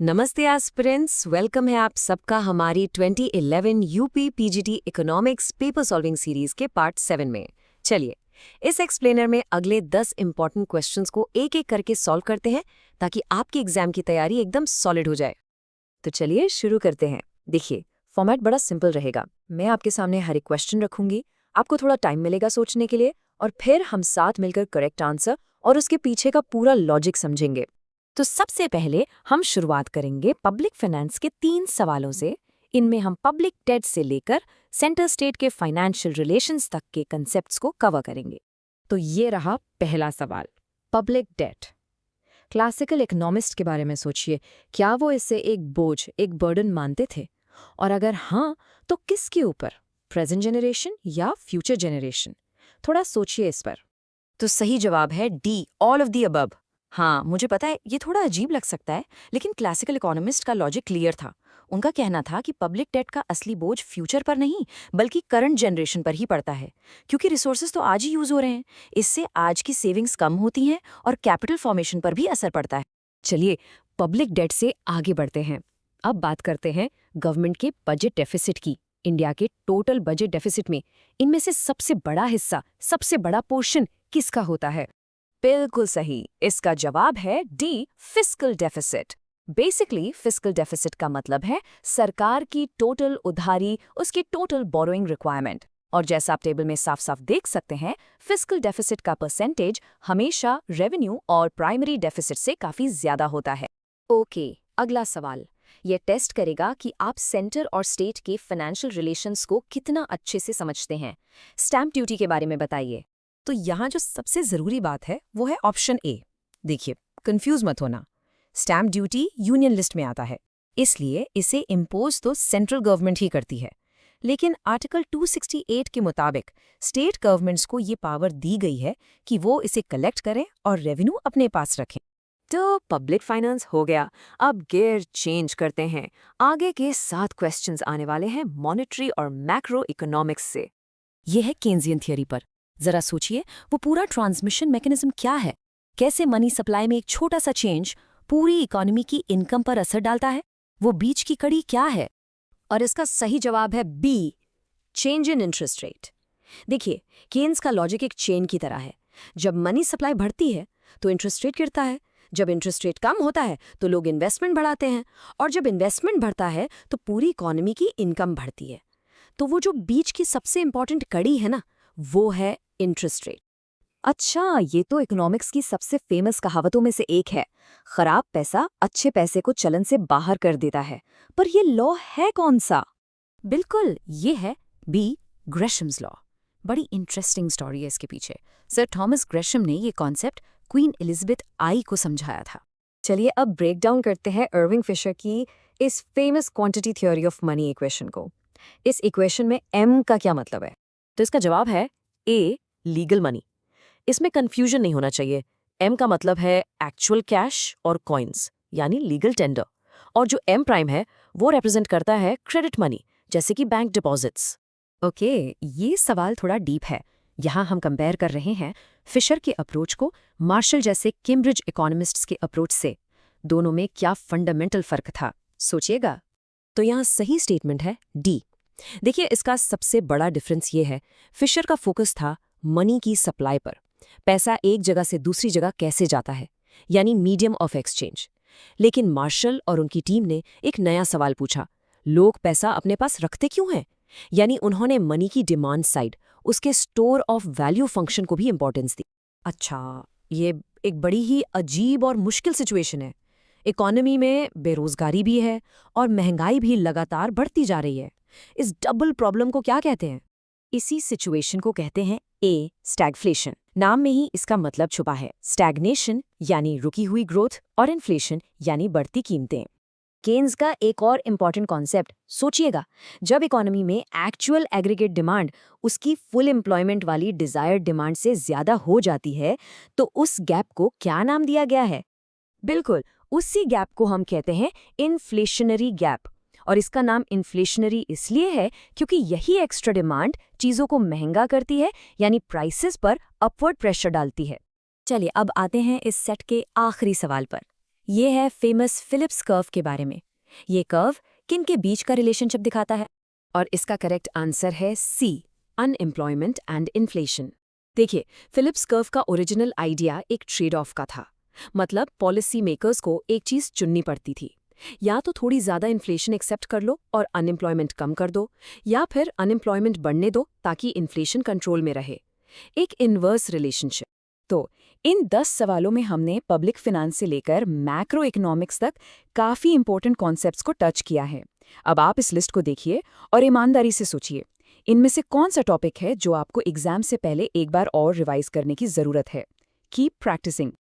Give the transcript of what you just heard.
नमस्ते aspirants, welcome है आप सबका हमारी 2011 UP PGT economics paper solving series के पार्ट 7 में। चलिए इस एक्सप्लेनर में अगले 10 इंपॉर्टेंट क्वेश्चंस को एक एक करके सॉल्व करते हैं ताकि आपकी एग्जाम की तैयारी एकदम सॉलिड हो जाए। तो चलिए शुरू करते हैं। देखिए, फॉर्मेट बड़ा सिंपल रहेगा। मैं आपके सामने हर एक क्वेश्चन रखूंगी, आपको थोड़ा टाइम मिलेगा सोचने के लिए, और फिर हम साथ मिलकर करेक्ट आंसर और उसके पीछे का पूरा लॉजिक समझेंगे। तो सबसे पहले हम शुरुआत करेंगे पब्लिक फाइनेंस के 3 सवालों से। इनमें हम पब्लिक डेट से लेकर सेंटर स्टेट के फाइनेंशियल रिलेशंस तक के कंसेप्ट्स को कवर करेंगे। तो ये रहा पहला सवाल, पब्लिक डेट। क्लासिकल इकोनॉमिस्ट के बारे में सोचिए, क्या वो इसे एक बोझ, एक बर्डन मानते थे? और अगर हाँ, तो किसके ऊपर, प्रेजेंट जनरेशन या फ्यूचर जनरेशन? थोड़ा सोचिए इस पर। तो सही जवाब है D, all of the above. हाँ, मुझे पता है ये थोड़ा अजीब लग सकता है, लेकिन क्लासिकल इकोनॉमिस्ट का लॉजिक क्लियर था। उनका कहना था कि पब्लिक डेट का असली बोझ फ्यूचर पर नहीं बल्कि करंट जनरेशन पर ही पड़ता है, क्योंकि रिसोर्सेज तो आज ही यूज हो रहे हैं। इससे आज की सेविंग्स कम होती हैं और कैपिटल फॉर्मेशन पर भी असर पड़ता है। चलिए पब्लिक डेट से आगे बढ़ते हैं। अब बात करते हैं गवर्नमेंट के बजट डेफिसिट की। इंडिया के टोटल बजट डेफिसिट में इनमें से सबसे बड़ा हिस्सा, सबसे बड़ा पोर्शन किसका होता है? बिल्कुल सही, इसका जवाब है D, fiscal deficit. Basically fiscal deficit का मतलब है सरकार की टोटल उधारी, उसकी टोटल बोरोइंग रिक्वायरमेंट। और जैसा आप टेबल में साफ साफ देख सकते हैं, फिस्कल डेफिसिट का परसेंटेज हमेशा रेवेन्यू और प्राइमरी डेफिसिट से काफी ज्यादा होता है। ओके, अगला सवाल ये टेस्ट करेगा कि आप सेंटर और स्टेट के फाइनेंशियल रिलेशंस को कितना अच्छे से समझते हैं। स्टैंप ड्यूटी के बारे में बताइए। तो यहाँ जो सबसे ज़रूरी बात है वो है ऑप्शन ए। देखिए, कंफ्यूज मत होना, स्टैम्प ड्यूटी यूनियन लिस्ट में आता है, इसलिए इसे इम्पोज तो सेंट्रल गवर्नमेंट ही करती है। लेकिन आर्टिकल 268 के मुताबिक स्टेट गवर्नमेंट्स को ये पावर दी गई है कि वो इसे कलेक्ट करें और रेवेन्यू अपने पास रखें। तो पब्लिक फाइनेंस हो गया। अब गियर चेंज करते हैं। आगे के 7 क्वेश्चंस आने वाले हैं मॉनेटरी और मैक्रो इकोनॉमिक्स से। यह है केन्जियन थियरी पर। जरा सोचिए, वो पूरा ट्रांसमिशन मैकेनिज्म क्या है? कैसे मनी सप्लाई में एक छोटा सा चेंज पूरी इकोनॉमी की इनकम पर असर डालता है? वो बीच की कड़ी क्या है? और इसका सही जवाब है B, change in interest rate. देखिए, केन्स का लॉजिक एक चेन की तरह है। जब मनी सप्लाई बढ़ती है तो इंटरेस्ट रेट गिरता है, जब इंटरेस्ट रेट कम होता है तो लोग इन्वेस्टमेंट बढ़ाते हैं, और जब इन्वेस्टमेंट बढ़ता है तो पूरी इकोनॉमी की इनकम बढ़ती है। तो वो जो बीच की सबसे इंपॉर्टेंट कड़ी है ना, वो है इंटरेस्ट रेट। अच्छा, ये तो इकोनॉमिक्स की सबसे फेमस कहावतों में से एक है, खराब पैसा अच्छे पैसे को चलन से बाहर कर देता है। पर ये लॉ है कौन सा? बिल्कुल, ये है बी, ग्रेशम्स लॉ। बड़ी इंटरेस्टिंग स्टोरी है इसके पीछे। सर थॉमस ग्रेशम ने ये कॉन्सेप्ट क्वीन एलिजाबेथ आई को समझाया था। चलिए अब ब्रेक डाउन करते हैं इरविंग फिशर की इस famous quantity theory of money equation को। इस इक्वेशन में एम का क्या मतलब है? तो इसका जवाब है ए, लीगल मनी। इसमें कंफ्यूजन नहीं होना चाहिए। एम का मतलब है एक्चुअल कैश और कॉइन्स, यानी लीगल टेंडर। और जो एम प्राइम है वो रिप्रेजेंट करता है क्रेडिट मनी, जैसे कि बैंक डिपॉजिट्स। ओके, ये सवाल थोड़ा डीप है। यहाँ हम कंपेयर कर रहे हैं फिशर के अप्रोच को मार्शल जैसे कैम्ब्रिज इकोनॉमिस्ट्स के अप्रोच से। दोनों में क्या फंडामेंटल फर्क था, सोचिएगा। तो यहाँ सही स्टेटमेंट है डी। देखिए, इसका सबसे बड़ा डिफरेंस ये है, फिशर का फोकस था मनी की सप्लाई पर। पैसा एक जगह से दूसरी जगह कैसे जाता है, यानी मीडियम ऑफ एक्सचेंज। लेकिन मार्शल और उनकी टीम ने एक नया सवाल पूछा, लोग पैसा अपने पास रखते क्यों हैं? यानी उन्होंने मनी की डिमांड साइड, उसके स्टोर ऑफ वैल्यू फंक्शन को भी इंपॉर्टेंस दी। अच्छा, ये एक बड़ी ही अजीब और मुश्किल सिचुएशन है। इकोनॉमी में बेरोजगारी भी है और महंगाई भी लगातार बढ़ती जा रही है। इस डबल प्रॉब्लम को क्या कहते हैं? इसी सिचुएशन को कहते हैं ए, स्टैगफ्लेशन। नाम में ही इसका मतलब छुपा है। स्टैग्नेशन यानी रुकी हुई ग्रोथ और इन्फ्लेशन यानी बढ़ती कीमतें। केन्स का एक और इम्पॉर्टेंट कॉन्सेप्ट सोचिएगा, जब इकोनॉमी में एक्चुअल एग्रीगेट डिमांड उसकी फुल एम्प्लॉयमेंट वाली डिजायर्ड डिमांड से ज्यादा हो जाती है, तो उस गैप को क्या नाम दिया गया है? बिल्कुल, उसी गैप को हम कहते हैं इन्फ्लेशनरी गैप। और इसका नाम इन्फ्लेशनरी इसलिए है क्योंकि यही एक्स्ट्रा डिमांड चीज़ों को महंगा करती है, यानी प्राइसेस पर अपवर्ड प्रेशर डालती है। चलिए अब आते हैं इस सेट के आखिरी सवाल पर। ये है फेमस फिलिप्स कर्व के बारे में। ये कर्व किन के बीच का रिलेशनशिप दिखाता है? और इसका करेक्ट आंसर है सी, अनएम्प्लॉयमेंट एंड इन्फ्लेशन। देखिए, फिलिप्स कर्व का ओरिजिनल आइडिया एक ट्रेड ऑफ का था। मतलब पॉलिसी मेकर्स को एक चीज चुननी पड़ती थी, या तो थोड़ी ज्यादा इन्फ्लेशन एक्सेप्ट कर लो और अनएम्प्लॉयमेंट कम कर दो, या फिर अनएम्प्लॉयमेंट बढ़ने दो ताकि इन्फ्लेशन कंट्रोल में रहे। एक इनवर्स रिलेशनशिप। तो इन 10 सवालों में हमने पब्लिक फिनांस से लेकर मैक्रो इकोनॉमिक्स तक काफ़ी इंपॉर्टेंट कॉन्सेप्ट्स को टच किया है। अब आप इस लिस्ट को देखिए और ईमानदारी से सोचिए, इनमें से कौन सा टॉपिक है जो आपको एग्जाम से पहले एक बार और रिवाइज करने की ज़रूरत है। Keep practising.